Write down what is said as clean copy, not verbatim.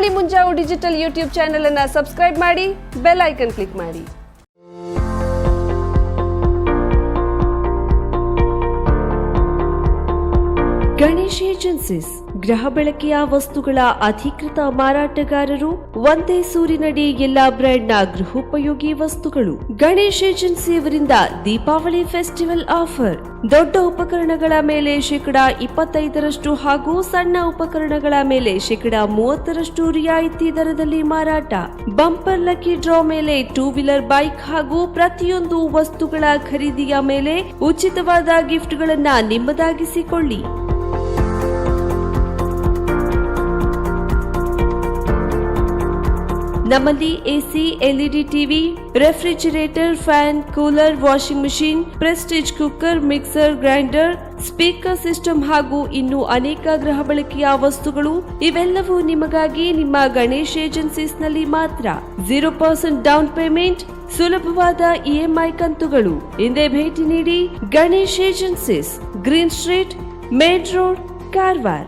ಮಣಿ ಮುಂಜಾವು digital YouTube channel ಅನ್ನು subscribe ಮಾಡಿ, bell icon click ಮಾಡಿ. ಗಣೇಶ್ ಏಜೆನ್ಸೀಸ್ ಗೃಹ ಬಳಕೆಯ ವಸ್ತುಗಳ ಅಧಿಕೃತ ಮಾರಾಟಗಾರರು. ಒಂದೇ ಸೂರಿನಡಿ ಎಲ್ಲಾ ಬ್ರ್ಯಾಂಡ್ನ ಗೃಹೋಪಯೋಗಿ ವಸ್ತುಗಳು. ಗಣೇಶ್ ಏಜೆನ್ಸಿಯವರಿಂದ ದೀಪಾವಳಿ ಫೆಸ್ಟಿವಲ್ ಆಫರ್. ದೊಡ್ಡ ಉಪಕರಣಗಳ ಮೇಲೆ 25% ಹಾಗೂ ಸಣ್ಣ ಉಪಕರಣಗಳ ಮೇಲೆ 30% ರಿಯಾಯಿತಿ ದರದಲ್ಲಿ ಮಾರಾಟ. ಬಂಪರ್ ಲಕ್ಕಿ ಡ್ರಾ ಮೇಲೆ 2 ವೀಲರ್ ಬೈಕ್ ಹಾಗೂ ಪ್ರತಿಯೊಂದು ವಸ್ತುಗಳ ಖರೀದಿಯ ಮೇಲೆ ಉಚಿತವಾದ ಗಿಫ್ಟ್ಗಳನ್ನ ನಿಮ್ಮದಾಗಿಸಿಕೊಳ್ಳಿ. ನಮ್ಮಲ್ಲಿ AC, LED TV, refrigerator, fan, cooler, washing machine, Prestige cooker, mixer, grinder, speaker system ಹಾಗೂ ಇನ್ನೂ ಅನೇಕ ಗೃಹ ಬಳಕೆಯ ವಸ್ತುಗಳು. ಇವೆಲ್ಲವೂ ನಿಮಗಾಗಿ ನಿಮ್ಮ ಗಣೇಶ್ ಏಜೆನ್ಸೀಸ್ ನಲ್ಲಿ ಮಾತ್ರ. 0% ಡೌನ್ ಪೇಮೆಂಟ್, ಸುಲಭವಾದ ಇಎಂಐ ಕಂತುಗಳು. ಹಿಂದೆ ಭೇಟಿ ನೀಡಿ. Ganesh agencies, green street, main road, Karwar.